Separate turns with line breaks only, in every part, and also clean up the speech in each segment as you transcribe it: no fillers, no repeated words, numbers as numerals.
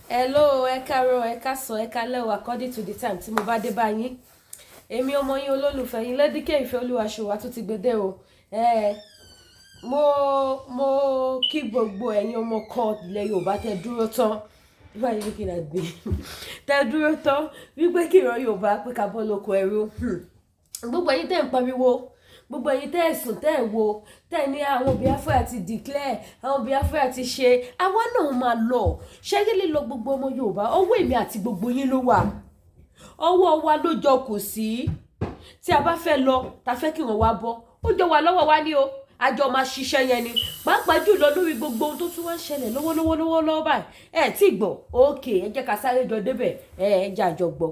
Hello, ẹ káàárọ̀, ẹ káàsán, ẹ káalẹ́ o, according to the time tí mo bá dé bá yín. Èmi ọmọ yín olólùfẹ́ yín Lédìkẹ́ ìfẹ́ Olúwaṣòwò tó ti gbédè o. Mo kí gbogbo ẹ̀yin ọmọ kan ilẹ̀ Yorùbá tẹ́ dúró tán. Why are you looking at me? Tẹ́ dúró tán wípé kí ìran Yorùbá pé ká bọ́ lóko ẹrú. Gbogbo ẹ̀yin tẹ́ ń pariwo, gbogbo ẹ̀yin tẹ́ ẹ̀sùn tẹ́ ẹ̀ wo tẹ́ ní àwọn Biafra ti declare àwọn Biafra ti ṣe àwa náà máa lọ ṣẹ́gi lílọ gbogbo ọmọ Yorùbá ọwọ́ èmi àti gbogbo yín ló wà ọwọ́ wa ló jọ kù sí tí a bá fẹ́ lọ ta fẹ́ kí wọ́n wá bọ́ ó jọ wà lọ́wọ́ wa ní o àjọ máa ṣiṣẹ́ yẹn ni pàápàá jùlọ lórí gbogbo ohun tó tún wá ń ṣẹlẹ̀ lọ́wọ́lọ́wọ́ báyìí ẹ tí gbọ́ òkè ẹ jẹ́ ká sáré jọ débẹ̀ ẹ jẹ́ àjọ gbọ́.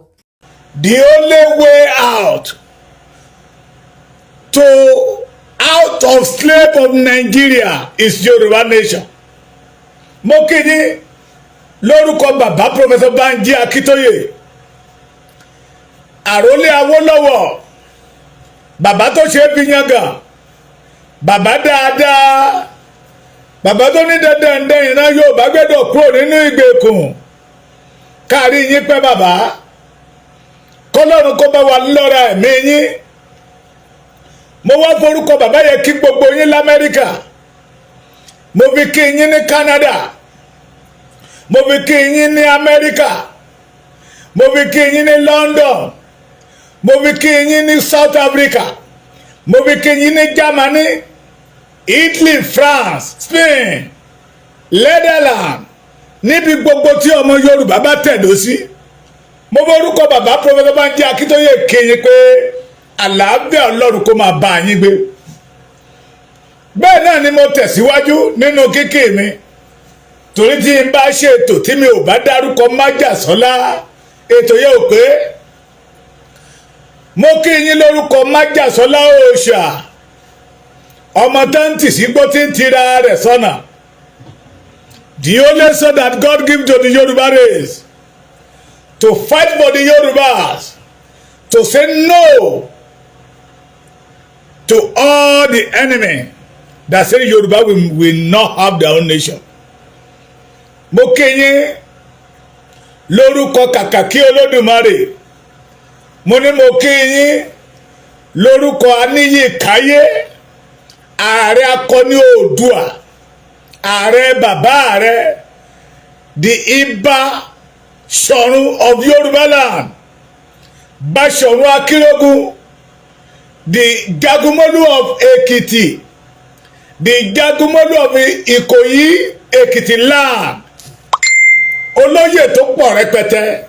The only way out of slave of Nigeria is Yoruba nation. Mo kí yín lórúkọ bàbá Professor Banji Akíntóyè àrólé Awólọ́wọ̀ bàbá tó ṣe é fi yangàn bàbá dáadáa bàbá tó ní dandan ìran Yorùbá gbẹ́dọ̀ kúrò nínú ìgbèkùn kárí yín pẹ́ bàbá kọ́lọ́run kó bá wa lọ́ra ẹ̀mí yín mo wá forúkọ bàbá yẹn kí gbogbo yín l'Amẹ́ríkà mo fi kí yín ní Canada mo fi kí yín ní Amẹ́ríkà mo fi kí yín ní London mo fi kí yín ní South Africa mo fi kí yín ní Germany Italy France Spain Netherlands níbi gbogbo tí ọmọ Yorùbá bá tẹ̀dó sí mo forúkọ bàbá Professor Banji Akíntóyè kí yín pé àlàáfíà Ọlọ́run kó máa bá yín gbé bẹ́ẹ̀ náà ni mo tẹ̀síwájú nínú kíkí mi torí tí n bá ṣe ètò tí mi ò bá dárúkọ májàsọ́lá ètò yẹn ò pé mo kí yín lórúkọ májàsọ́lá òòṣà ọmọ tó ń tì sígbó tí ń tira rẹ̀ sọ́nà the only son that God give to the Yoruba race to fight for the Yorubas to say no to all the enemy that say Yoruba will not have their own nation. Mo kí yín lórúkọ kàkàkí Olódùmarè mo ní mo kí yín lórúkọ Aníyìkáyé ààrẹ akọni Oòduà ààrẹ bàbá rẹ the Ìbà Ṣọ̀run of Yoruba land Báṣọ̀run Akínrógun the Jagumolu of Ekiti the Jagumolu of Ìkòyí Ekiti land olóyè tó pọ̀ rẹpẹtẹ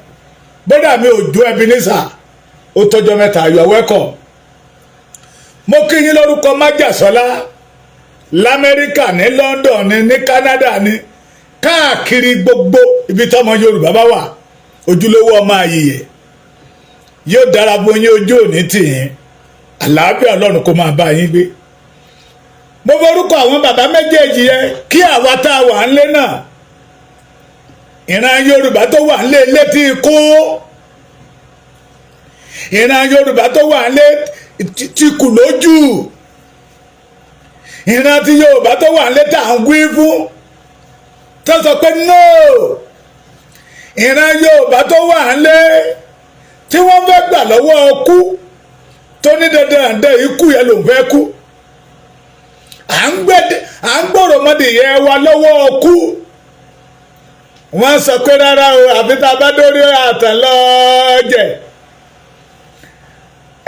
bódà mi ò jó Ebenezer ó tọ́jọ́ mẹ́ta you are welcome mo kí yín lórúkọ májàsọ́lá l'Amẹ́ríkà ní London ní Canada ní káàkiri gbogbo ibi tọ́mọ Yorùbá bá wà ojúlówó ọmọ àyè yóò dára bó yín ojú òní tìyín àlàáfíà Ọlọ́run kó máa bá yín gbé mo forúkọ àwọn bàbá méjèèjì yẹn kí àwa tá a wà ńlé náà ìran Yorùbá tó wà ńlé létí ikú ìran Yorùbá tó wà ńlé tí kù lójú ìran tí Yorùbá tó wà ńlé tá à ń wí fún tó sọ pé no ìran Yorùbá tó wà ńlé tí wọ́n fẹ́ gbà lọ́wọ́ ọkú tó ní dandan ikú yẹn ló ń fẹ́ kú à ń gbòòrò mọ́dì yẹn wa lọ́wọ́ ọkú wọ́n sọ pé rárá o àfi tá a bá dórí àtàn lọ́jẹ̀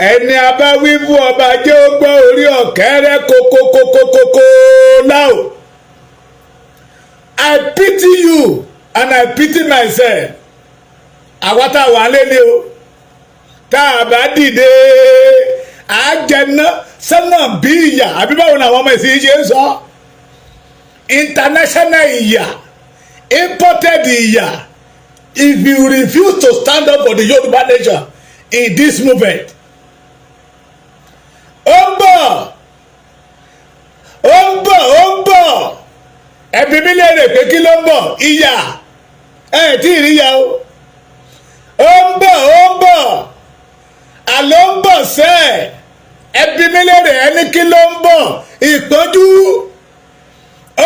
ẹni abáwí fún ọba jẹ́ ó gbọ́ orí ọ̀kẹ́rẹ́ kókókókókó láò I pity you and I pity myself àwa tá a wà lélẹ̀ o tá a bá dìde àjẹná sọ́nà bí ìyà àbí báwo ni àwọn ọmọ ìsìn ṣe ń sọ international ìyà imported ìyà if you refuse to stand up for the Yoruba nation in this movement ó ń bọ̀ ẹbí mi lè rè pé kí ló ń bọ̀ ìyà ẹ tí ì rí ya o ó ń bọ̀ àló ń bọ̀ sẹ́ẹ̀ ẹbí mi lè rè ẹni kí ló ń bọ̀ ìpọ́njú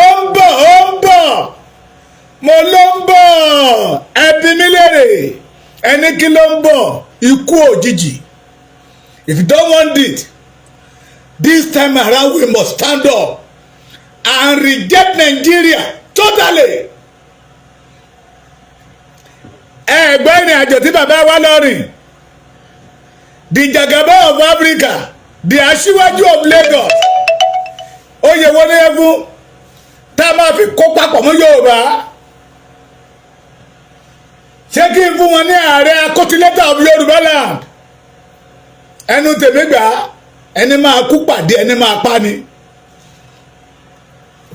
ó ń bọ̀ mo ló ń bọ̀ ẹbí mi lérè ẹni kí ló ń bọ̀ ikú òjijì. If you don't want it, this time around we must stand up and reject Nigeria totally. Ẹgbẹ́ ìrìn àjò tí bàbá wa lọ rìn, the Jagaba of Africa, the Aṣíwájú of Lagos, oyè wọlé ẹfún tá a máa fi kó papọ̀ mọ́ Yorùbá. Ṣé kí n fún wọn ní ààrẹ akọ́tílétà of Yorùbá land? Ẹnu tèmi gbà ẹni máa kú pàdé ẹni máa pa ni.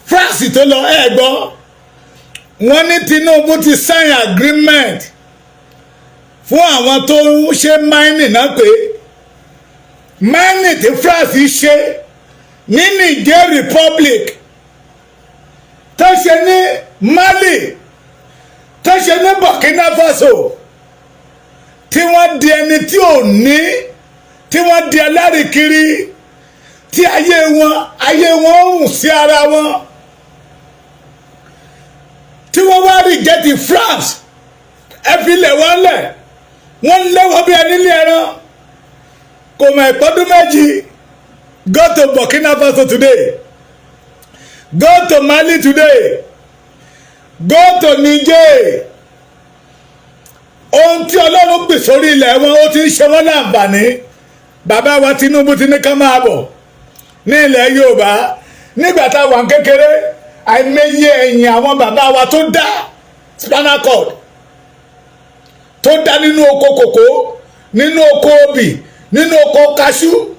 France tó lọ ẹ gbọ́ wọ́n ní Tinubu ti sign agreement fún àwọn tó ń ṣe mining náà pé mining tí France ṣe ní Niger Republic tó ṣe ní Mali tó ṣe ní Burkina Faso tí wọ́n di ẹni tí ò ní tí wọ́n di alárìkiri tí ayé wọn rùn sí ara wọn tí wọ́n wá reject France ẹ̀fílẹ̀ wọn lẹ̀ wọ́n lẹ́wọ́ bí ẹni ní ẹran kò mọ̀ ìpọ́dún méjì. Go to Burkina Faso today, go to Mali today, go to Niger. Ohun tí Ọlọ́run gbè sórí ilẹ̀ wọn ó ti ń ṣe wọ́n láǹfààní. Bàbá wa Tinubu ti ní ká máa bọ̀ ní ilẹ̀ Yorùbá nígbà tá a wà kékeré àìmọye ẹ̀yìn àwọn bàbá wa tó dá spinal cord tó dá nínú oko kòkó nínú oko obì nínú oko kaṣú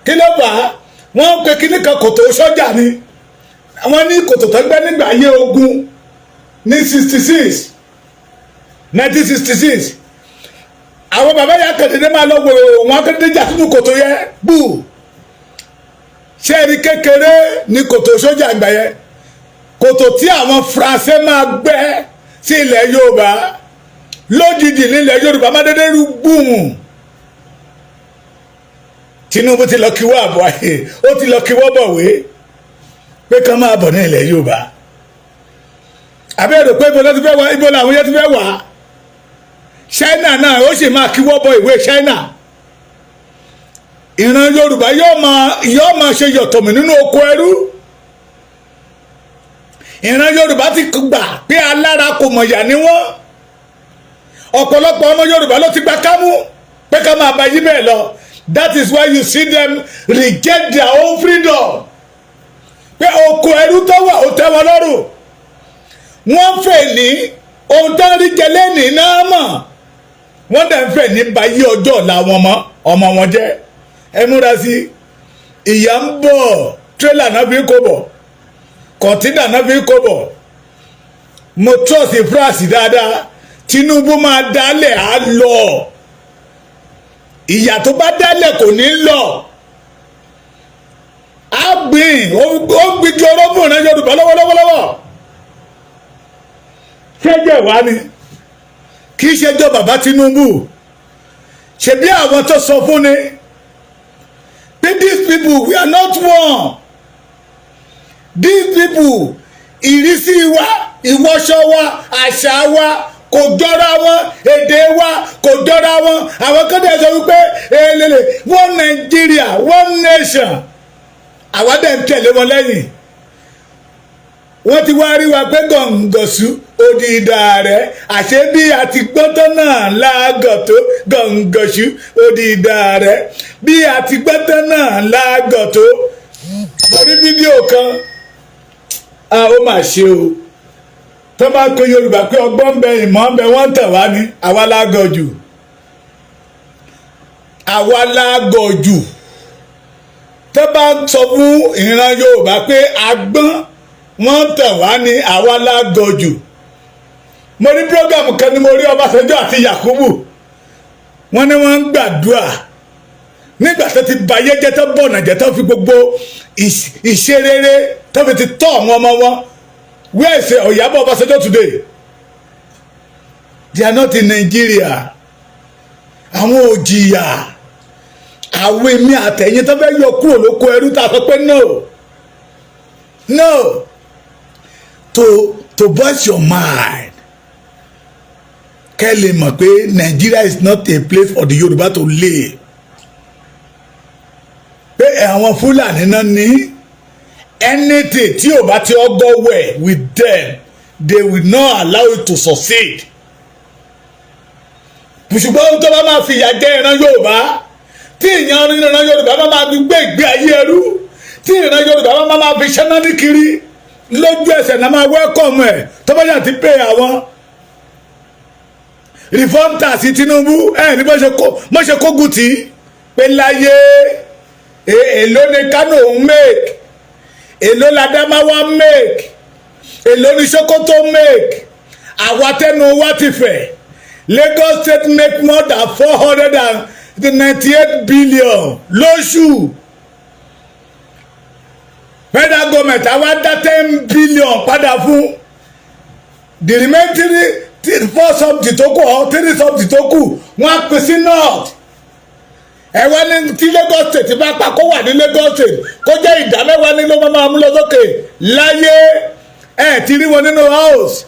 kí ló fà á wọ́n pe kíní kan kòtò sọ́jà ni wọ́n ní kòtò tó gbẹ́ nígbà ayé ogun ní 1966 àwọn bàbá yà kẹ̀dẹ̀dẹ̀ máa lọ wòrò wọn kẹ́dẹ̀dẹ̀ jà sínú kòtò yẹ bù ṣé ẹni kékeré ní kòtò sọ́jà àgbà yẹ kòtò tí àwọn Faransé máa gbẹ́ sí ilẹ̀ Yorùbá lójijì nílẹ̀ Yorùbá má dédé rú bùmù. Tinubu ti lọ kíwọ́ àbọ̀ ayé ó ti lọ kíwọ́ bọ̀wé pé kán máa bọ̀ ní ilẹ̀ Yorùbá àbẹ́rò pé ibo làwọn yẹn ti fẹ́ wà China náà ó sì máa kíwọ́ bọ̀ ìwé China ìran Yorùbá yóò máa ṣe yọ̀tọ̀mí nínú oko ẹrú ìran Yorùbá ti gbà pé alára kò mọ̀yà ni wọ́n ọ̀pọ̀lọpọ̀ ọmọ Yorùbá ló ti gba kámú pé ká máa bá yí bẹ́ẹ̀ lọ. That is why you see them reject their own freedom. Pé oko ẹrú tó wà ó tẹ́ wọn lọ́rùn. Wọ́n fẹ́ ní ohun tó ń rí jẹlé ní náà mọ̀. Wọ́n dẹ̀ ń fẹ́ ní báyé ọjọ́ ọ̀la wọn mọ́ ọmọ wọn jẹ́. Ẹ múra sí ìyá ń bọ̀ tírélà náà fi kó bọ̀ kọ̀ǹtínà náà fi kó bọ̀. Mo trust France dáadáa Tinubu máa dálẹ̀ á lọ. Ìyà tó bá dálẹ̀ kò ní lọ á gbìn ó gbìgì orógùn náà Yorùbá lọ́wọ́lọ́wọ́ ṣẹ́jẹ̀ wá ni kì í ṣẹjọ́ bàbá Tinubu ṣebí àwọn tó sọ fún ni pé these people we are not one these people ìrísí wa ìwọṣọ wa àṣà wa kò jọra wọn èdè wa kò jọra wọn àwọn kan dẹ̀ sọ wípé elele one Nigeria one nation àwa dẹ̀ ń tẹ̀lé wọn lẹ́yìn wọ́n ti wá rí wa pé gọ̀ǹgọ̀sù odi ìdá rẹ̀ àṣé bí àti gbọ́tọ́ náà láàgọ̀tó gọ̀ǹgọ̀sù odi ìdá rẹ̀ bí àti gbọ́tọ́ náà láàgọ̀tó lórí fídíò kan ó mà ṣe o tó bá kó Yorùbá pé ọgbọ́n ń bẹ ìmọ̀ ń bẹ wọ́n ń tàn wá ní àwa lágọ̀jù tó bá sọ fún ìran Yorùbá pé agbọ́n wọ́n ń tàn wá ní àwa lágọ̀jù. Mo ní program kan ni mo rí Ọbásanjọ́ àti Yakubu wọ́n ní wọ́n ń gbàdúrà nígbà tó ti bayé jẹ́ tó bọ̀nà jẹ́ tó fi gbogbo ìṣerere tó fi ti tọ́ àwọn ọmọ wọn. Where is Oyabo Obasanjo today? They are not in Nigeria. Àwọn òjìyà àwọn èmi àtẹ̀yìn tó fẹ́ yọ kúrò lóko ẹrú tá a sọ pé no to voice your mind kẹ́ lè mọ̀ pé Nigeria is not a place for the Yoruba to live. Pé àwọn Fúlàní náà ní anything tí ò bá ti go well with them, they will not allow it to succeed. Ṣùgbọ́n tó bá máa fi ìyà jẹ ìran Yorùbá, tí ìran Yorùbá bá máa fi gbé ìgbé ayé ẹrú, tí ìran Yorùbá bá máa fi ṣẹ́ná ní kiri, lójú ẹsẹ̀ náà máa welcome ẹ̀ tó bá yà ti pay àwọn reformers Tinubu ní bó ṣe kó gùtì pé láyé èló ni Kano ń make, èló l'Adamawa make, èló ni Sokoto make, àwa tẹnu wa ti fẹ̀. Lagos State make more than 498 billion lóṣù. Federal government àwa dá 10 billion padà fún. The remaining 4 subsidy tó kù or 3 subsidy tó kù wọ́n á pín sí north. Ẹ wá ní tí Lagos State bá pa kó wà ní Lagos State kó jẹ́ ìdá mẹ́wàá ní ló máa mú lọ sókè láyé ẹ̀ ti rí wọn nínú house.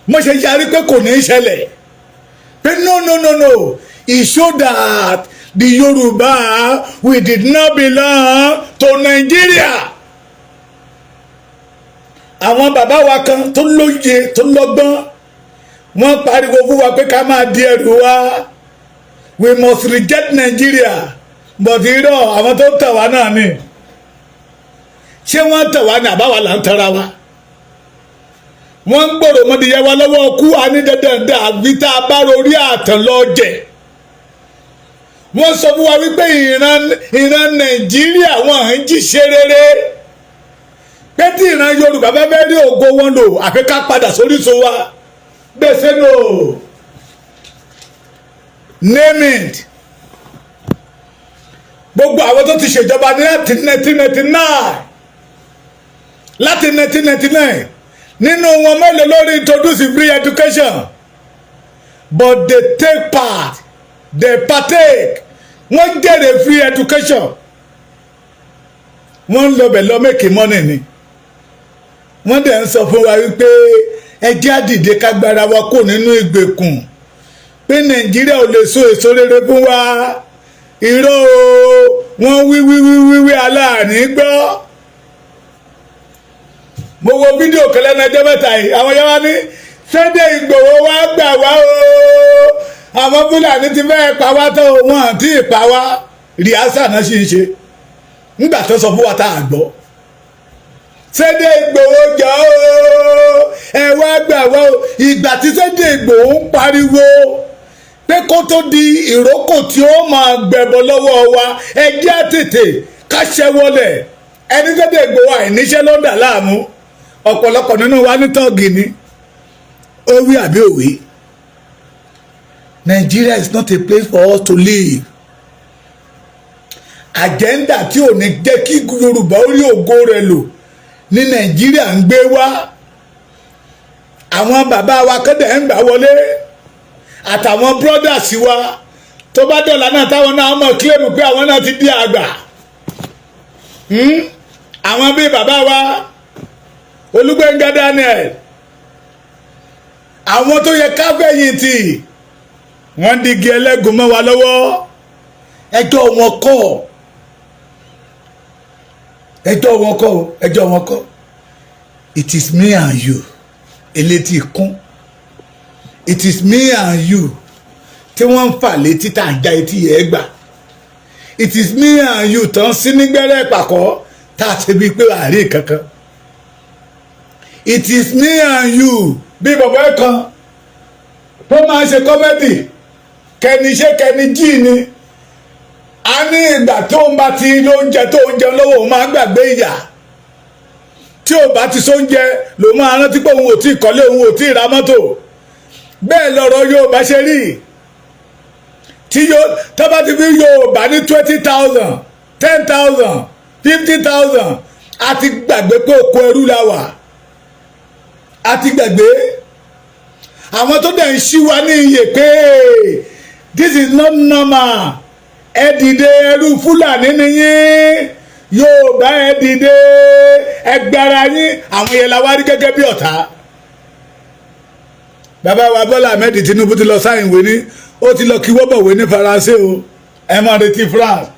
Mo ṣe yarí pé kò ní í ṣẹlẹ̀ pé no it show that the Yoruba we did not belong to Nigeria. Àwọn bàbá wa kan tó lóye tó lọ́gbọ́n wọ́n pariwo fún wa pé ká máa di ẹrù wa, we must reject Nigeria, but irọ́ àwọn tó tẹ̀ wá náà ni ṣé wọ́n tẹ̀ wá ní àbáwá là ń tẹ̀ra wa. Wọ́n ń gbòòrò mọ́dìyẹ wa lọ́wọ́ kú anídẹ́dẹ́dẹ́ àbí tá a bá rorí àtàn lọ jẹ. Wọ́n sọ fún wa wípé ìran Nàìjíríà wọn ń jíṣẹ́ rere pé tí ìran Yorùbá bá fẹ́ rí ògo wọn lò àfi ká padà sórísun wa bẹ́ẹ̀ sẹ́nu name it. Gbogbo àwọn tó ti ṣèjọba ní láti 1999 nínú wọn mélòó lórí introduce free education, but they take part, they partake, wọ́n jèrè free education, wọ́n lọ bẹ̀ lọ make money ni. Wọ́n dẹ̀ ń sọ fún wa wípé ẹjẹ́ àdìde kágbára wa kò nínú ìgbèkùn pé Nàìjíríà ò lè so èso rere fún wa. Irọ́ wọn wí aláàní gbọ́. Mo wo fídíò kẹlẹ́ ní ẹjọ́ mẹ́ta yìí àwọn yẹn wá ní Sunday Igboho wá gbà wá o, àwọn Fúlàní ti fẹ́ pa wá tó wọn àti ìpa wá rìásà náà ṣì ń ṣe nígbà tó sọ fún wa tá a gbọ́. Sunday Igboho jọ o ẹ wá gbà wá o, ìgbà tí Sunday Igboho ń pariwo pé kó tó di ìrókò tí ó máa gbẹ̀bọ̀ lọ́wọ́ wa ẹjẹ́ àtètè ká ṣẹ́wọ́lẹ̀ ẹni Sunday Igboho àìníṣẹ́ ló ń dà láàmú. Ọ̀pọ̀lọpọ̀ nínú wa ní tọ́ọ̀gì ni ó wí àbí òwe. Nigeria is not a place for us to live. Agenda tí ò ní jẹ́ kí Yorùbá orí ògo rẹ̀ lò ní Nàìjíríà ń gbé wá. Àwọn bàbá wa kọ́dẹ̀ ń gbà wọlé àtàwọn brothers wa tó bá dọ̀là náà táwọn náà mọ̀ kílèmù pé àwọn náà ti di àgbà. Àwọn bíi bàbá wa Olúgbénga Daniel, àwọn tó yẹ ká fẹ̀yìntì wọ́n digi ẹlẹ́gùn mọ́ wa lọ́wọ́. Ẹjọ́ wọn kọ́. It is me and you elétí kún. It is me and you tí wọ́n ń fà létí tá à ń já etí yẹn gbà. It is me and you tán sí nígbẹ́rẹ́ pàkọ́ tá a ṣe bíi pé àárín kankan. It is me and you bí bàbá ẹ̀ kan tó máa ń ṣe kọ́mẹ́dì kẹ́ni ṣe kẹ́ni jí ni. A ní ìgbà tó ń bá ti lóúnjẹ tó ń jẹun lọ́wọ́ òun máa ń gbàgbé ìyà. Tí ò bá ti sóúnjẹ ló máa rántí pé òun ò tí ì kọ́lé òun ò tí ì ra mọ́tò. Bẹ́ẹ̀ lọ̀rọ̀ Yorùbá ṣe rí. Tí tó bá ti fi Yorùbá ní 20,000 10,000 50,000 a ti gbàgbé pé oko ẹrú la wà. A ti gbàgbé. Àwọn tó dẹ̀ ń ṣí wa ní iye pé this is not normal. Ẹ dìde ẹrú Fúlàní nìyí. Yorùbá ẹ dìde ẹgbẹ́ra yín àwọn yẹn la wá rí gẹ́gẹ́ bí ọ̀tá. Bàbá wa Bọ́lá Ahmed Tinubu ti lọ sáyìn ìwé ní ó ti lọ kí wọ́n bọ̀wé ní Faransé o ẹ máa retí France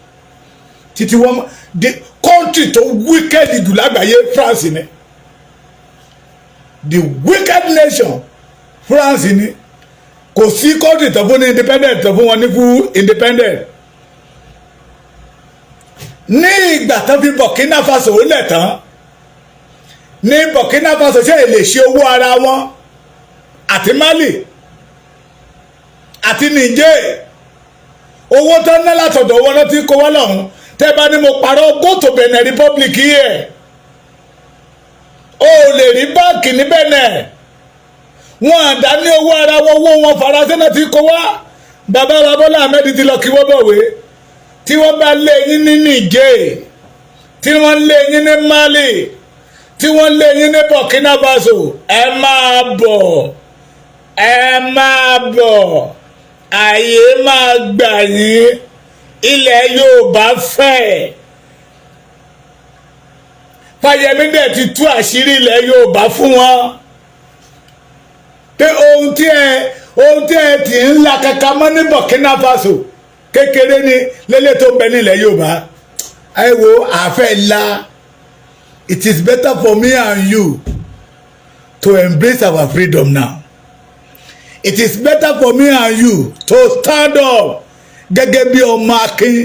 títí wọ́n the country tó wicked jù lágbàáyé France ni the wicked nation France ni kò sí country tó fún ní independent tó fún wọn ní fún independent ní ìgbà tó fi Burkina Faso lẹ̀ tán ní Burkina Faso ṣe lè ṣe owó ara wọn àti Mali àti Niger owó tó ń ná látọ̀dọ̀ wọn ló ti kó wọ́n lọ́hùn tẹ́ bá ní mo parọ́ go to Benin Republic yẹ o lè rí báǹkì ní Benin wọn àdá ní owó ara wọn owó wọn Faransé náà ti kó wá bàbá wa Bọ́lá Ahmed ti lọ kí wọ́n bọ̀wé tí wọ́n bá lé yín ní Niger tí wọ́n lé yín ní Mali tí wọ́n lé yín ní Burkina Faso ẹ máa bọ̀ àyè máa gbà yín ilẹ̀ Yorùbá fẹ́ Fáyẹmí dẹ̀ ti tú àṣírí ilẹ̀ Yorùbá fún wọn pé ohun tí ẹ ti ń la kankan mọ́ ní Burkina Faso kékeré ni lélẹ̀ tó ń bẹ nílẹ̀ Yorùbá ẹ wo àfẹ́ la it is better for me and you to embrace our freedom now. It is better for me and you to stand up gẹ́gẹ́ bí ọmọ akin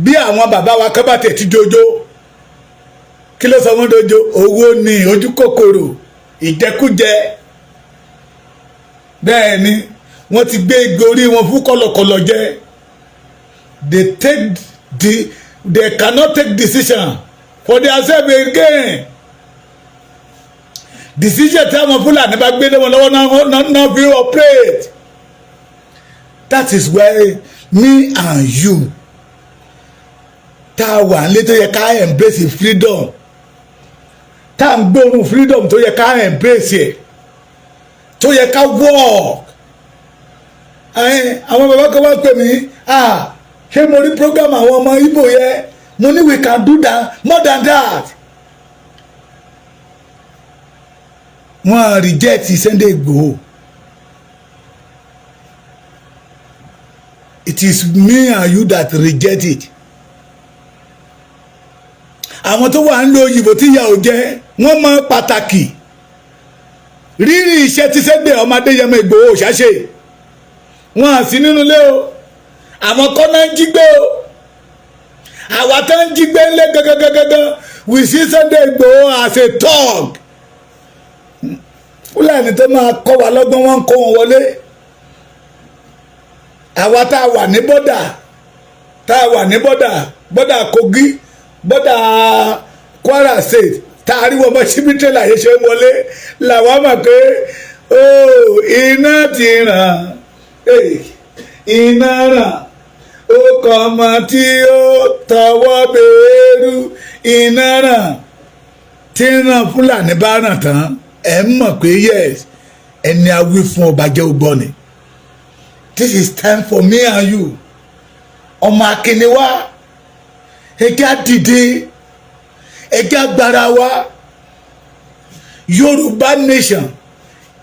bí àwọn bàbá wa kábàtẹ̀ ti jojo kí ló sọ wọ́n dojo owó ni ojú kòkòrò ìjẹkújẹ bẹ́ẹ̀ ni wọ́n ti gbé gorí wọn fún kọ̀lọ̀kọ̀lọ̀ jẹ they cannot take decision for themselves again. Decision tí àwọn Fúlàní bá gbé wọn lọ́wọ́ náà fi operate. That is why me and you tá a wà nílé tó yẹ ká embrace freedom tá a ń gbóòórùn freedom tó yẹ ká embrace ẹ̀ tó yẹ ká work. Àwọn bàbá kan wá pè mí ṣé mo rí program àwọn ọmọ Igbo yẹn mo ní we can do that more than that. Wọ́n reject Sunday Igboho. It is me and you that reject it. Àwọn tó wà ń lo òyìnbó tí ìyà ò jẹ wọ́n mọ pàtàkì rírì iṣẹ́ tí Sunday ọmọdé Yẹmọ Igboho ṣàṣe wọ́n à sí nínú ilé o àwọn kan náà ń jí gbé o àwa tó ń jí gbé ńlẹ̀ gangan we see Sunday Igboho as a thug. Fúlàní tó máa kọ́ wa lọ́gbọ́n wọn kó wọn wọlé àwa tá a wà ní bọ́dà Kogi bọ́dà Kwara State tá a rí wọn bọ́ síbi tẹ́lẹ̀ àyè ṣe ń wọlé làwọn mọ̀ pé iná ti ràn iná ràn ó kọ́ ọmọ tí ó tọwọ́ bẹ̀rù iná ràn tí ń ràn Fúlàní bá ràn tán ẹ mọ̀ pé yes ẹni awí fún ọba jẹ́ ògbọ́n ni. This is time for me and you ọmọ akínní wa ẹjẹ́ dìde ẹjẹ́ agbára wa Yorùbá nation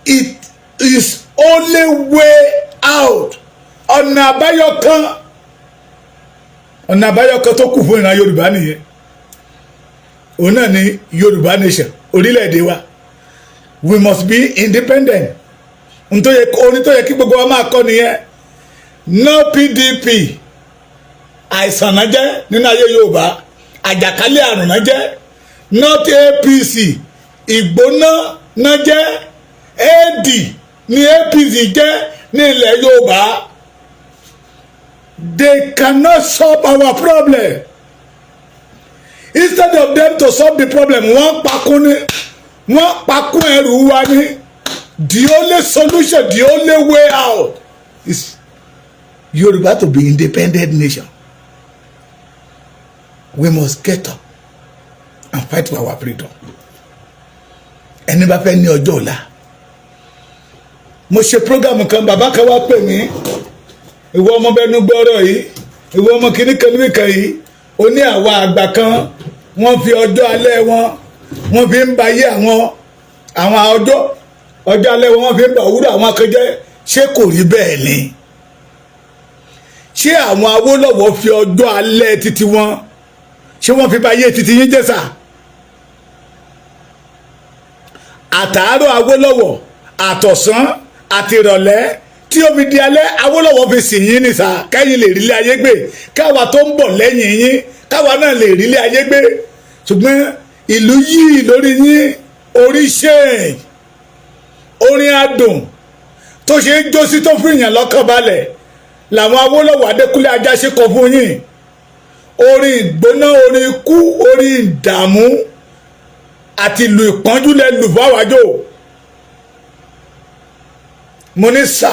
it is only way out ọ̀nà àbáyọ kan tó kù fún ìran Yorùbá nìyẹn òun náà ni Yorùbá nation orílẹ̀-èdè wa. We must be independent. Orin tó yẹ kí gbogbo wa máa kọ́ nìyẹn. No PDP. Àìsàn náà jẹ́ nínú ayé Yorùbá. Àjàkálẹ̀ àrùn náà jẹ́. Not APC. Ìgbóná náà jẹ́. AD ni APC jẹ́ ní ilẹ̀ Yorùbá. They cannot solve our problem. Instead of them to solve the problem, wọ́n pakún ẹrù wa ní. The only solution, the only way out is Yoruba to be independent nation. We must get up and fight for our freedom. Ẹni bá fẹ́ ní ọjọ́ ọ̀la. Mo ṣe program kan bàbá kan wá pè mí. Ìwọ ọmọ bẹnu gbọ́rọ̀ yìí. Ìwọ ọmọ kìíní kan níbi kan yìí. ó ní àwọn àgbà kan wọ́n fi ọjọ́ alẹ́ wọn wọ́n fi ń bayé àwọn ọjọ́ alẹ́ wọn wọ́n fi ń ba òwúrọ̀ àwọn akẹjẹ́. Ṣé kò rí bẹ́ẹ̀ ni? Ṣé àwọn Awólọ́wọ̀ fi ọjọ́ alẹ́ títí wọn ṣé wọ́n fi bayé títí yín jẹ́ sà? Àtàárọ̀ Awólọ́wọ̀ àtọ̀sán àti ìrọ̀lẹ́ tí ó fi di alẹ́ Awólọ́wọ̀ fi sìn yín ní sà, kẹ́yìn lè rílé ayé gbé, káwa tó ń bọ̀ lẹ́yìn yín káwa náà lè rílé ayé gbé. Ṣùgbọ́n ìlú yìí lórí yín, orí ṣẹ́ẹ̀ orin adùn tó ṣe é jó sí tó fún ìyàn lọ́kàn balẹ̀ làwọn Awólọ́wọ̀ Adékúnlé Ajáṣe kọ fún yín. Orin ìgbóná, orin ikú, orin ìdààmú àti ìlú ìpọ́njú lẹ lù fáwájò. Mo ní sà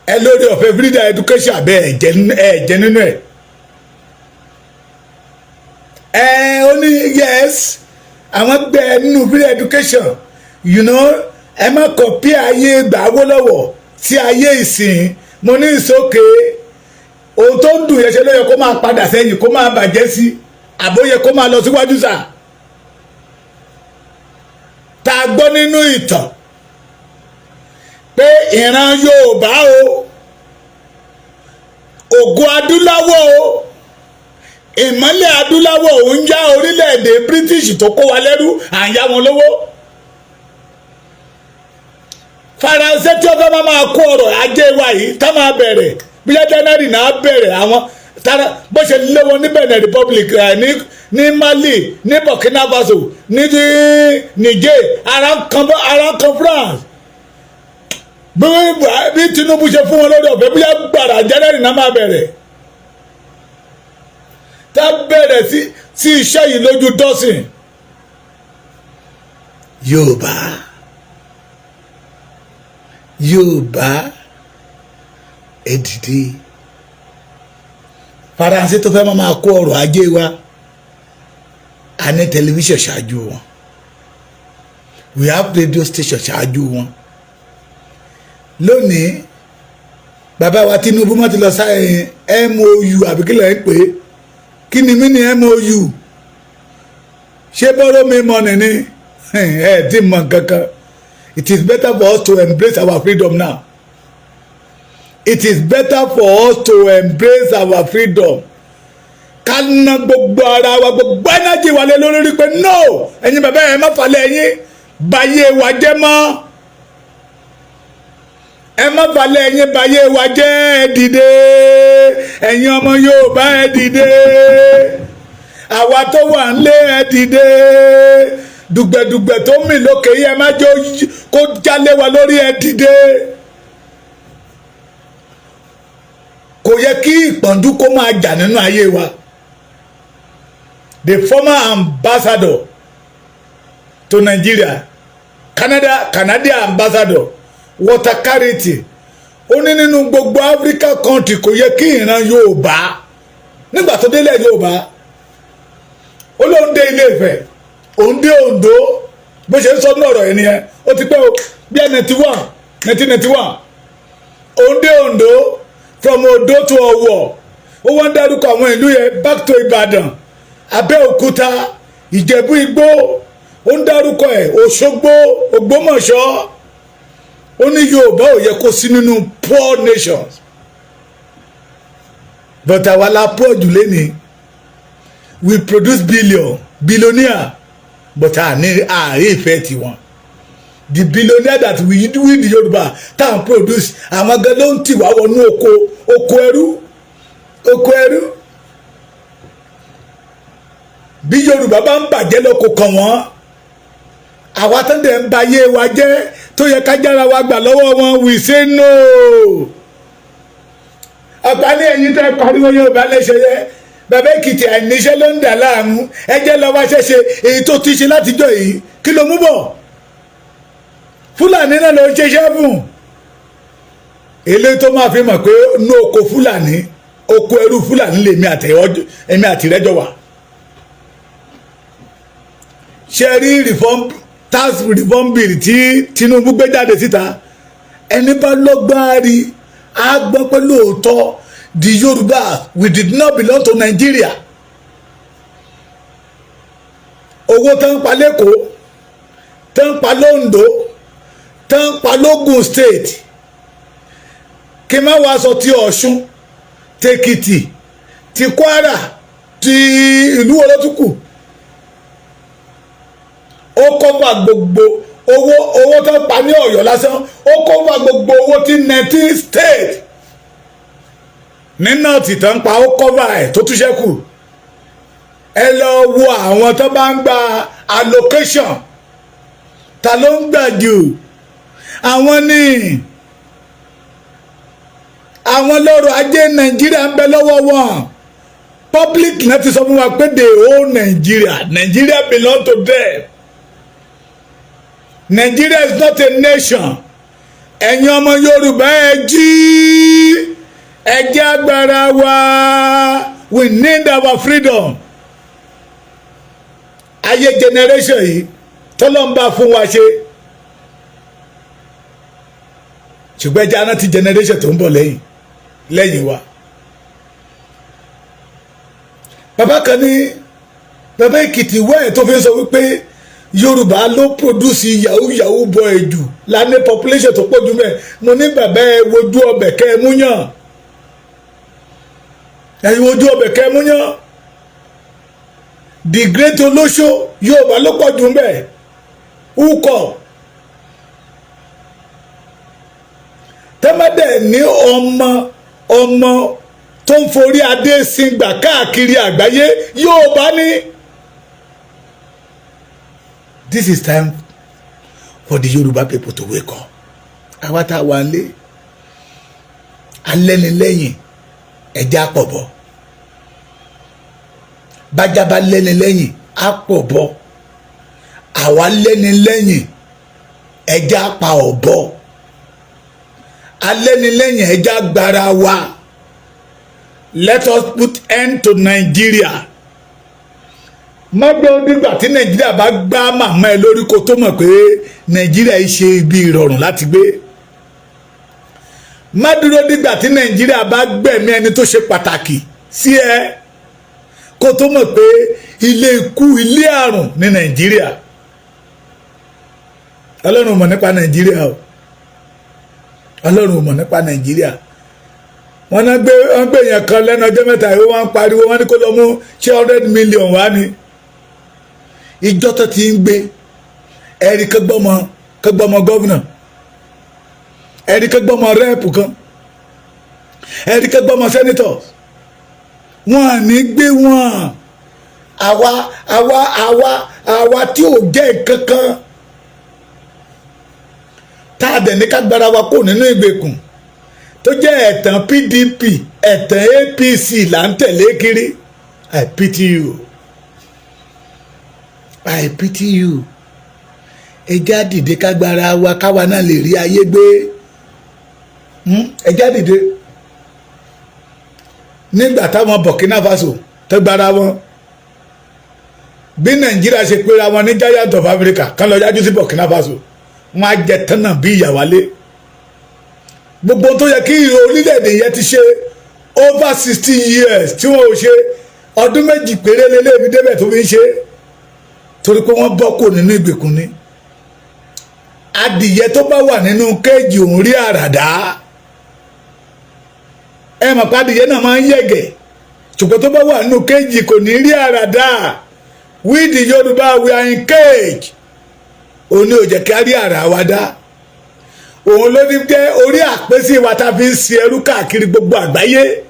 ẹ lórí ọ̀fẹ́ freedom education abẹ́ ẹ̀jẹ̀ nínú ẹ̀. Ó ní yes àwọn gbẹ nínú freedom education, you know, ẹ má kọ̀pí ayé ìgbà Awólọ́wọ̀ sí ayé ìsìn. Mo ní ìsókè ohun tó ń dùn yẹn ṣe ló yẹ kó máa padà sẹ́yìn, kó máa bàjẹ́ sí, àbóyẹ kó máa lọ síwájú sà. Tá a gbọ́ nínú ìtàn pé ìran Yorùbá o, ògo adúláwọ̀ o, ìmọ́lẹ̀ adúláwọ̀ ò ń já orílẹ̀-èdè British tó kó wa lẹ́rú, à ń yá wọn lówó. Faransé tí ó fẹ́ máa kó ọrọ̀ ajé wa yìí tá máa bẹ̀rẹ̀ bí January náà bẹ̀rẹ̀ àwọn bó ṣe lé wọn ní Benin Republic, ní Mali, ní Burkina Faso, ní Niger, ara kan France. Bí Tinubu ṣe fún wọn lórí ọ̀fẹ́ bí gbàrà January náà máa bẹ̀rẹ̀ tá bẹ̀rẹ̀ sí iṣẹ́ yìí lójú dọ́sìn. Yorùbá ẹ dìde. Faransé tó fẹ́ máa kó ọrọ̀ ajé wa, a ní tẹlifíṣàn ṣáájú wọn, we have radio station ṣáájú wọn. Lónìí bàbá wa Tinubu má ti lọ sáyẹn MOU àbí kí lẹ́yìn pé kí ni mí ní MOU? Ṣé borrow me money ni? Ti mọ̀ kankan. It is better for us to embrace our freedom now. It is better for us to embrace our freedom. Ká ná gbogbo ara wa, gbogbo energy wa lé lórí pé no, ẹ̀yin bàbá ẹ̀ má falẹ̀ ẹ̀yin báyé wa jẹ́ mọ́. Ẹ má falẹ̀ ẹ̀yin báyé wa jẹ́, ẹ dìde. Ẹ̀yin ọmọ Yorùbá ẹ dìde. Àwa tó wà nílé ẹ dìde. Dùgbẹ̀dùgbẹ̀ tó mì lókè yẹ má jẹ́ kó jálé wa lórí, ẹ dìde. Kò yẹ kí ìpọ́njú kó máa jà nínú ayé wa. The former ambassador to Nigeria, Canadian ambassador, Water Carity, ó ní nínú gbogbo Africa country kò yẹ kí ìran Yorùbá nígbà tó délẹ̀ Yorùbá ó lóun dé Ilé Ifẹ̀, òun dé Oǹdó, bó ṣe ń sọ ní ọ̀rọ̀ ẹni yẹn ó ti pẹ́ o bí i 1991 òun dé Oǹdó, from Oǹdó to Ọ̀wọ̀, ó wọ́n ń dárúkọ àwọn ìlú yẹn back to Ìbàdàn, Abẹ́òkúta, Ìjẹ̀bú Igbó, ó ń dárúkọ ẹ̀ Òṣogbo, Ògbómọ̀ṣọ́. Ó ní Yorùbá ò yẹ kó sí nínú poor nations, but àwa la poor jù lẹ́ni. We produce billionaire, but àárí ìfẹ́ tiwọn. The billionaire that we the Yorùbá tá à ń produce, àwọn gan ló ń tì wá wọnú oko ẹrú. Bí Yorùbá bá ń bàjẹ́ lọ kò kàn wọ́n. Àwa tó ń dẹ̀ ń ba ayé wa jẹ́ tó yẹ ká jára wa gbà lọ́wọ́ wọn, we say no. Ọ̀pá ní ẹ̀yin tẹ́ pariwo Yorùbá lẹ́sẹ̀ yẹ bàbá Èkìtì àìníṣẹ́ ló ń dà láàmú, ẹ jẹ́ lọ wá ṣẹ̀ṣẹ̀ èyí tó ti ṣe látijọ́ yìí kí ló mú bọ̀? Fúlàní náà ló ń ṣiṣẹ́ fún. Eléyìí tó máa fi mọ̀ pé ní oko Fúlàní, oko ẹrú Fúlàní lèmi àtìrẹ́jọ wà. Ṣé rí tax reform bill tí Tinubu gbé jáde síta, ẹni bá lọ́gbọ́n rí á gbọ́ pé lóòótọ́ the Yoruba, we did not belong to Nigeria. Owó tán pa l'Ékòó, tán pa l'Ondo, tán pa l'Ògùn state, kí má wá sọ ti Ọ̀ṣun, t'Èkìtì, ti Kwara, ti ìlú olótùkù. Ó cover gbogbo owó tán pa ní Ọ̀yọ́ lásán, ó cover gbogbo owó tí 19 state ní nọ́ọ̀tì tán pa, ó cover ẹ̀ tó tún ṣẹ́kù. Ẹ lọ wo àwọn tó bá ń gba allocation, ta ló ń gbà jù? Àwọn ni àwọn lọ́rọ̀ ajé Nàìjíríà ń bẹ lọ́wọ́ wọn. Public náà ti sọ fún wa pé they own Nigeria. Nigeria belong to them. Nigeria is not a nation. Ẹ̀yin ọmọ Yorùbá ẹ jí, ẹ jẹ́ agbára wa. We need our freedom. Ayé generation yìí tọ́lọ́mbà fún wa ṣe. Ṣùgbọ́n ẹja náà ti generation tó ń bọ̀ lẹ́yìn wa. Bàbá kan ní bàbá Èkìtì wẹ́ẹ̀ tó fi sọ wípé Yorùbá ló produce yahoo boy jù lánàá population tó pọ̀ jù mẹ́. Mo ní bàbá ẹ wojú ọbẹ̀ kẹ́ ẹ mú yàn. Ẹ wojú ọbẹ̀ kẹ́ ẹ mú yàn. The great olóṣó Yorùbá ló pọ̀ jù mẹ́. Ukọ̀ tẹ́mẹ́dẹ̀ ní ọmọ tó ń forí adé sìngbà káàkiri àgbáyé Yorùbá ní. This is time for the Yoruba people to wake up. Àwa tá a wà lé alẹ́nilẹ́yìn ẹ̀jẹ̀ àpọ̀bọ̀, bájábá lẹ́nilẹ́yìn àpọ̀bọ̀, àwa lẹ́nilẹ́yìn ẹ̀jẹ̀ àpà ọ̀bọ̀, alẹ́nilẹ́yìn ẹ̀jẹ̀ agbára wa. Let us put end to Nigeria. Má gbé nígbà tí Nàìjíríà bá gbá màmá ẹ lórí kó tó mọ̀ pé Nàìjíríà yìí ṣe ibi ìrọ̀rùn láti gbé. Má dúró nígbà tí Nàìjíríà bá gbẹ̀mí ẹni tó ṣe pàtàkì sí ẹ kó tó mọ̀ pé ilé ikú, ilé àrùn ní Nàìjíríà. Ọlọ́run mọ̀ nípa Nàìjíríà o. Ọlọ́run mọ̀ nípa Nàìjíríà. Wọ́n gbé èèyàn kan lẹ́nu ọjọ́ mẹ́ta ìwé wọn pariwo, wọ́n ní kó lọ mú 100 million wá ní. Ìjọ tó ti ń gbé ẹ̀rí kẹgbọ́mọ gọ́vnà, ẹ̀rí kẹgbọ́mọ rẹ́ẹ̀pù kan, ẹ̀rí kẹgbọ́mọ senators. Wọ́n à ní gbé wọn. Àwa tí ò jẹ́ kankan tá a dẹ̀ ní ká gbára wa kó nínú ìgbèkùn tó jẹ́ ẹ̀tàn PDP, ẹ̀tàn APC là ń tẹ̀lé kiri. I pity you. I pity you. Ẹjá dìde kágbára wa káwa náà lè rí ayé gbé. Ẹjá dìde. Nígbà táwọn Burkina Faso tó gbára wọn, bí Nàìjíríà ṣe pera wọn ní Giant of Africa kán lọ yájú sí Burkina Faso, wọn á jẹ tán náà bí ìyàwálé. Gbogbo tó yẹ kí orílẹ̀-èdè yẹn ti ṣe over 60 years tí wọ́n ò ṣe, ọdún méjì péré lélẹ́ẹ̀mí débẹ̀ tó fi ń ṣe, torí pé wọ́n bọ́ kò nínú ìgbèkùn ni. Adìyẹ tó bá wà nínú kéèjì òun rí àràdá. Ẹ mọ̀ pé adìyẹ náà máa ń yẹ̀gẹ̀, ṣùgbọ́n tó bá wà nínú kéèjì kò ní rí àràdá. We the Yoruba, we are in cage. Òun ni ò jẹ́ kí á rí àrà wa dá. Òun ló ní jẹ́ orí àpèsè wa tá a fi ń sin ẹrú káàkiri gbogbo àgbáyé.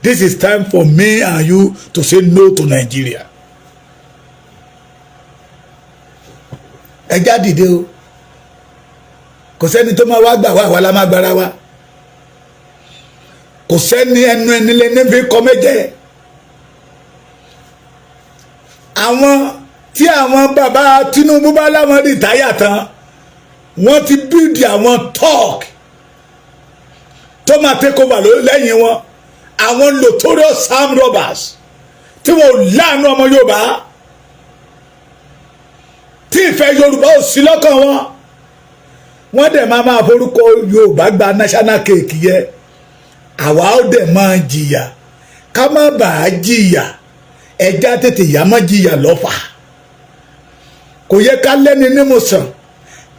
This is time for me and you to say no to Nigeria. Ẹ já dìde o. Kò sẹ́ni tó máa wá gbà wá, àwa la máa gbára wa. Kò sẹ́ni ẹnu ẹni lẹ́ni fi kọ́ méje. Àwọn tí àwọn bàbá Tinubu bá láwọn rìtáyà tán, wọ́n ti bíìdì àwọn talk tó máa take over lẹ́yìn wọn. Àwọn notorious armed robbers tí wọ́n láàánú ọmọ Yorùbá, tí ìfẹ́ Yorùbá ò sí lọ́kàn wọn. Wọ́n dẹ̀ máa forúkọ Yorùbá gba national cake yẹ. àwa ó dẹ̀ máa jìyà ká má bàa jìyà ẹja tètè yá má jìyà lọ́fà kò yẹ ká lẹ́ni nímọ̀sán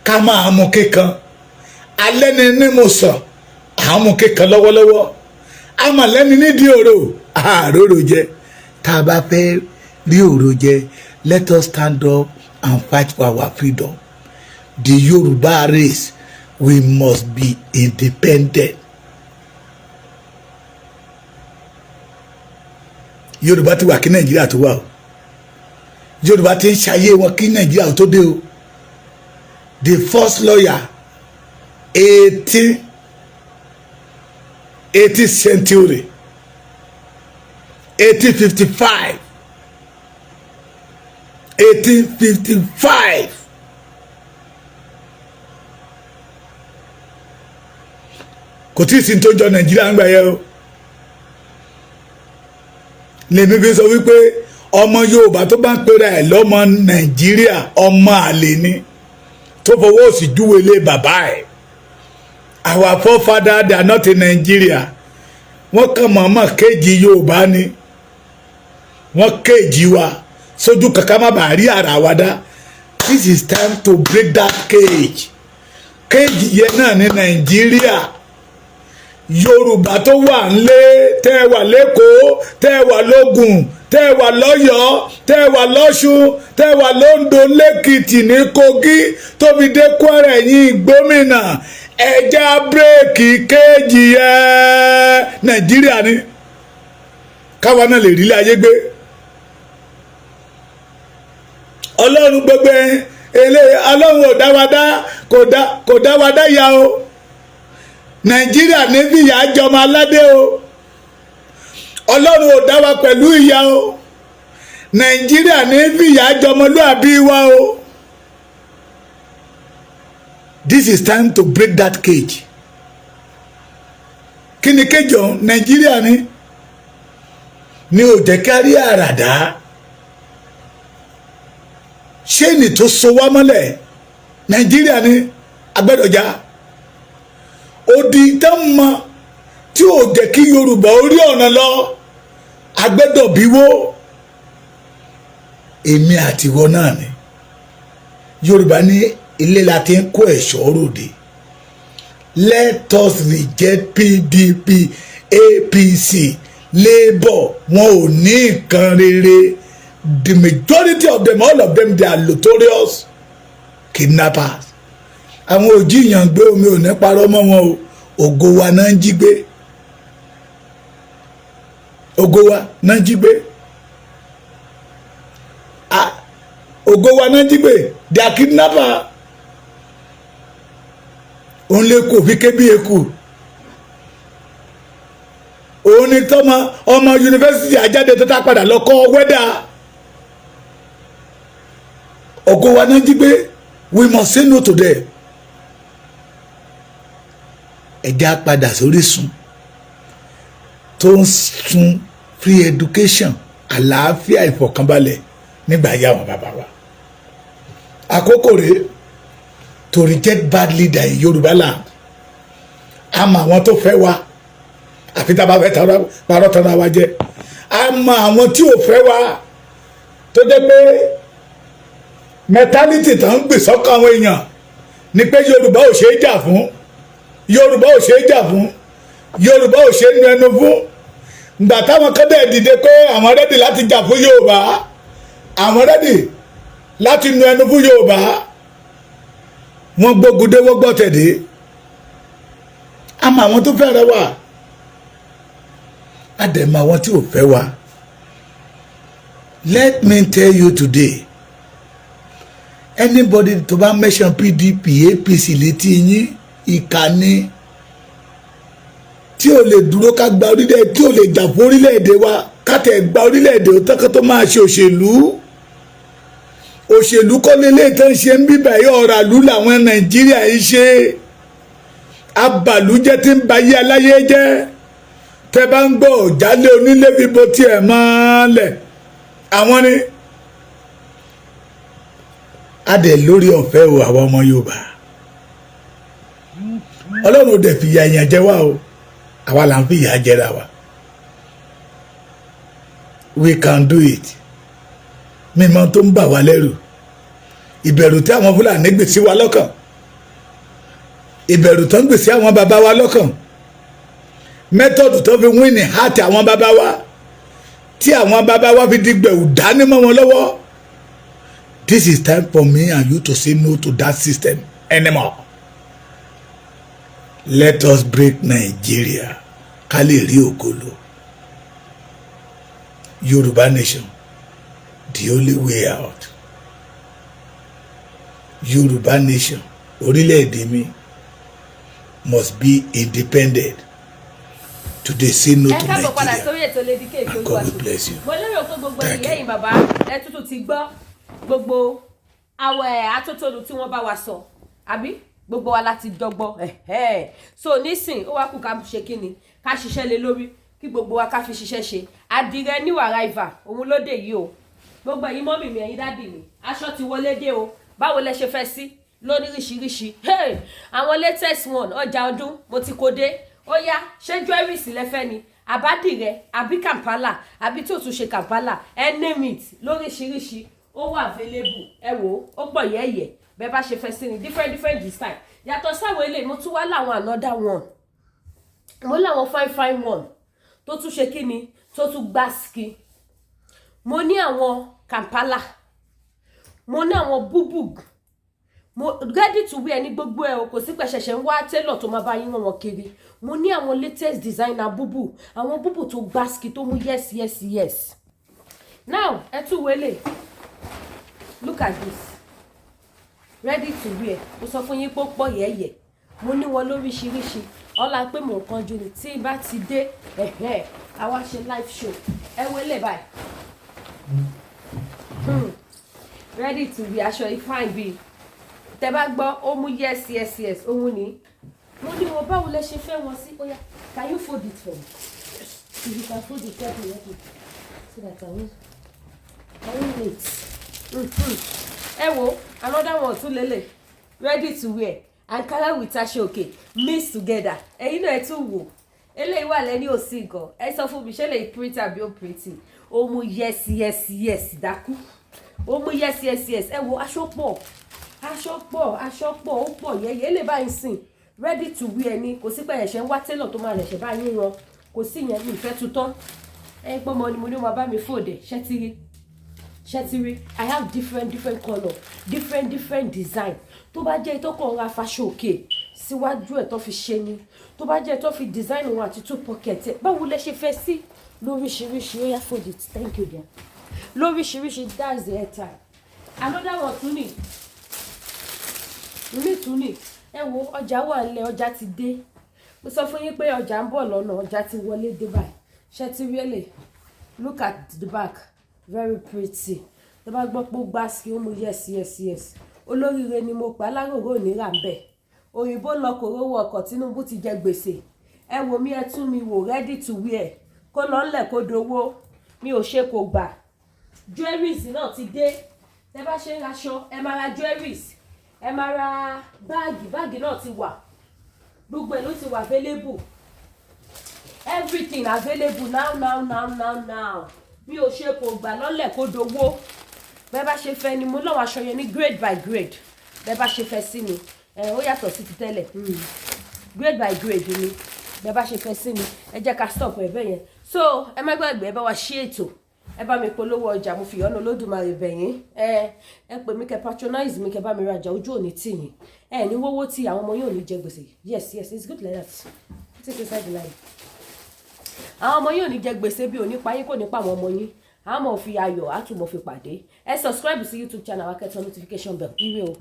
ká máa mú kíkan alẹ́ni nímọ̀sán àmú kíkan lọ́wọ́lọ́wọ́ àmọ́ lẹ́ni nídìí òrò àròrò jẹ tá a bá fẹ́ rí òrò jẹ let us stand up and fight for our freedom. The Yoruba race, we must be independent. Yorùbá ti wà kí Nàìjíríà tó wà o Yorùbá ti ń ṣayé wọn kí Nàìjíríà tó dé o the first lawyer 18th century 1855 kò tí ì sí tó jọ Nàìjíríà ń gbà yẹ o lèmi fi sọ wípé ọmọ Yorùbá tó bá ń pera ẹ̀ lọ́mọ Nàìjíríà ọmọ àlè ni tó fọwọ́ òsì júwe lé bàbá ẹ̀ our forefather they are not in Nigeria wọ́n kàn mọ̀ọ́mọ̀ kéèjì Yorùbá ni wọ́n kéèjì wa sójú kankan má bàa rí ara wa dá this is time to break that cage kéèjì yẹn náà ní Nàìjíríà Yorùbá tó wà ńlé tẹ́ ẹ wà lẹ́kọ̀ọ́ tẹ́ ẹ wà lógùn tẹ́ ẹ wà lọ́yọ̀ọ́ tẹ́ ẹ wà lọ́ṣun tẹ́ ẹ wà lóńdó lẹ́kìtì ní Kogi tó fi dé Kwara ẹ̀yìn gómìnà ẹja bírèkì kéèjì ẹ Nàìjíríà ni káwa náà lè rí ilé ayé gbé Ọlọ́run gbogbo Ọlọ́run ò dá wa dá kò dá wa dá ya o Nàìjíríà ní fìyà jọmọ aládé o Ọlọ́run ò dá wa pẹ̀lú ìyà o Nàìjíríà ní fìyà jọmọlúàbí wa o this is time to break that cage kí ni kéjọ Nàìjíríà ní ò jẹ́ kárí àràdá ṣéènì tó so wá mọ́lẹ̀ Nàìjíríà ní agbẹ́dọ̀já odi tán mọ tí ò jẹ́ kí Yorùbá orí ọ̀nà lọ agbẹ́dọ̀bíwó èmi àtiwọ́ náà ni Yorùbá ní ilé la ti ń kó ẹ̀ṣọ́ ròde let us reject PDP APC Labour wọn ò ní nǹkan rere the majority of them all of them they are notorious kidnappers àwọn òjìyàn gbé omi ò ní parọ́ mọ́ wọn o ògo wa náà ń jí gbé ògo wa náà ń jí gbé ògo wa náà ń jí gbé they are kidnapper òun lè kó fi ké bí eku òun ni tọ́mọ ọmọ yunifásitì àjáde tó tá padà lọ kọ́ wẹ́dà ògo wa náà ń jí gbé we must say no to them. ẹja padà sórísun tó ń sun free education àlàáfíà ìfọ̀kànbalẹ̀ nígbà yà wọn bàbá wa àkókò rèé to reject bad leader in Yorùbá land àmọ́ àwọn tó fẹ́ wa àfi tá a bá fẹ́ parọ́ tọ́ra wa jẹ́ àmọ́ àwọn tí ò fẹ́ wa tó jẹ́ pé mentality tó ń gbè sọ́kàn àwọn èèyàn ni pé Yorùbá ò ṣeé jà fún Yorùbá ò ṣeé jà fún Yorùbá ò ṣeé nu ẹnu fún ìgbà táwọn kan dẹ̀ dìde pé àwọn rẹ́dì láti jà fún Yorùbá àwọn rẹ́dì láti nu ẹnu fún Yorùbá wọ́n gbógun dé wọ́n gbọ́ tẹ̀dé àmọ́ àwọn tó fẹ́rẹ̀ wà àdẹ̀mọ́ àwọn tí ò fẹ́ wà let me tell you today anybody tó bá mention PDP APC létí yín ìkànnì tí ò lè dúró ká gba orílẹ̀ tí ò lè jà fún orílẹ̀-èdè wa ká tẹ̀ gba orílẹ̀-èdè ó tọ́kọ́ tó máa ṣe òṣèlú kọ́ lélẹ̀ tó ń ṣe ń bíbà yìí ọ̀rọ̀ àlú làwọn Nàìjíríà yìí ṣe abàlújẹ́ tí ń ba yé aláyé jẹ́ tẹ́ bá ń gbọ́ jálé onílé bíbo tiẹ̀ mọ́lẹ̀ àwọn ni adẹ̀ lórí ọ̀fẹ́ o àwọn ọmọ Yorùbá Ọlọ́run ò dẹ̀ fìyà èèyàn jẹ wá o àwa là ń fi ìyà jẹra wa. We can do it. Mímọ́ tó ń bà wá lẹ́rù, ìbẹ̀rù tí àwọn Fúlàní gbé sí wa lọ́kàn, ìbẹ̀rù tó ń gbé sí àwọn bàbá wa lọ́kàn, mẹ́tọ̀dù tó fi win ní heart àwọn bàbá wa, tí àwọn bàbá wa fi di gbẹ̀wù dání mọ́ wọn lọ́wọ́. This is time for me and you to say no to that system anymore. Let us break Nigeria. Ká lè rí ògo lò. Yoruba nation, the only way out. Yoruba nation, orílẹ̀-èdè mi must be independent. Today say no to Nigeria. And God will bless you.
Mo lérò pé gbogbo ìyẹ́yìn bàbá ẹ tuntun ti gbọ́ gbogbo àwẹ̀ atótónu tí wọ́n bá wa sọ àbí gbogbo wa láti dọ́gbọ́ so nísìn ó wá kù ká ṣe kí ni ká ṣiṣẹ́ lé lórí kí gbogbo wa ká fi ṣiṣẹ́ ṣe àdìrẹ níwà rival òun lóde yìí o gbogbo ẹ̀yin mọ́mì mi ẹ̀yin dádì mi aṣọ ti wọlé dé o báwo lẹ ṣe fẹ́ sí lóníríṣiríṣi àwọn latest one ọjà ọdún mo ti kó dé ó yá ṣé jewelries lẹ́fẹ́ ni àbádìrẹ àbí Kampala àbí tí ò tún ṣe Kampala name it lóríṣiríṣi ó wà available ẹ wò ó pọ̀ yẹ́yẹ́ bẹ́ẹ̀ bá ṣe fẹ́ sí ni different design yàtọ̀ sáwọn eléyìí mo tún wá láwọn another one mo láwọn fine one tó tún ṣe kí ni tó tún gbá ski mo ní àwọn Kampala mo ní àwọn búbù mo ready to wear ní gbogbo ẹ o kò sí pé ṣẹ̀ṣẹ̀ ń wá tailor tó máa bá yín wọn kiri mo ní àwọn latest designer búbù àwọn búbù tó gbá ski tó mú yes now ẹ tún wọlé look at this ready to wear mo sọ fún yín pé ó pọ̀ yẹ́yẹ́ mo ní wọn lóríṣiríṣi ọlá pé mò ń kanjú ni tí bá ti dé àwa ṣe live show ẹ wọlé báyìí ready to wear aṣọ ifeanyi bíi tẹ bá gbọ́ ó mú yes òun ni mo ní wọn báwo lẹ ṣe fẹ́ wọn sí oya can you fold it for me if you can fold it help me so that I won't wait. Ẹ wo another one tún lélẹ̀ ready to wear Ankara with aṣọòkè mix together ẹ̀yin náà ẹ tún wò eléyìí wà lẹ́ni òsì nǹkan ẹ sọ fún mi ṣé lè pretty àbí ó pretty ó mú yes dákú ó mú yes ẹ wo aṣọ pọ̀ ó pọ̀ yẹ́yẹ́ lè báyìí sìn ready to wear ni kò sí pé ẹ̀ṣẹ̀ ń wá tailor tó máa rẹ̀ ṣẹ̀ báyìí ran kò sí yẹn mi ìfẹ́ tutọ́ ẹ pé mo ní wọn bá mi fòdè ṣẹ́tìrí I have different colour different design tó bá jẹ́ ìtọ́kọ̀ ọ̀rọ̀ afáṣọ́ọ̀kè síwájú ẹ̀ tó fi ṣe ni tó bá jẹ́ tó fi design wọn àti two pocket ẹ̀ báwo lẹ ṣe fẹ́ sí lóríṣiríṣi ó yá fold it thank you dear lóríṣiríṣi that's the air time another one tún ní ẹ wo ọjà wà nílẹ̀ ọjà ti dé mo sọ fún yín pé ọjà ń bọ̀ lọ́nà ọjà ti wọlé dé báyìí ṣẹ́tìrí look at the back very pretty tó bá gbọ́ pé ó gbá ski ó mú yes olóríire ni mo pa aláròrò òníra ń bẹ̀ òyìnbó lọ kò rówó ọkọ̀ Tinubu ti jẹ gbèsè ẹ wò mí ẹ tún mi wò ready to wear kó lọ ńlẹ̀ kó dowó mi ò ṣe kò gbà jewelries náà ti dé tẹ bá ṣe ń raṣọ ẹ máa ra jewelries ẹ máa ra báàgì náà ti wà gbogbo ẹ ló ti wà available everything available now mi ò ṣe kò gbà lọ́lẹ̀ kó dowó bẹ́ẹ̀ bá ṣe fẹ́ ni mo lọ́wọ́ aṣọ yẹn ní grade by grade bẹ́ẹ̀ bá ṣe fẹ́ sí ni ó yàtọ̀ sí ti tẹ́lẹ̀ grade by grade ni bẹ́ẹ̀ bá ṣe fẹ́ sí ni ẹ jẹ́ ká stop ẹ̀ bẹ́ẹ̀ yẹn so ẹ má gbàgbé ẹ bá wa ṣí ètò ẹ bá mi polówó ọjà mo fi ìyọ́nà Olódùmarè bẹ̀yìn ẹ pè mí kẹ́ patronize mi kẹ́ bá mi rajà ojú òní tì yín ní wọ́wọ́ tí àwọn ọmọ yóò ní jẹ gbèsè yes it's good like that take inside the line àwọn ọmọ yóò ní jẹ gbèsè bí onípa yín kò nípa àwọn ọmọ yín àmọ́ fi ayọ̀ àtúmọ̀ fi pàdé ẹ subscribe sí YouTube channel wa kẹ́ tán notification bell ire o.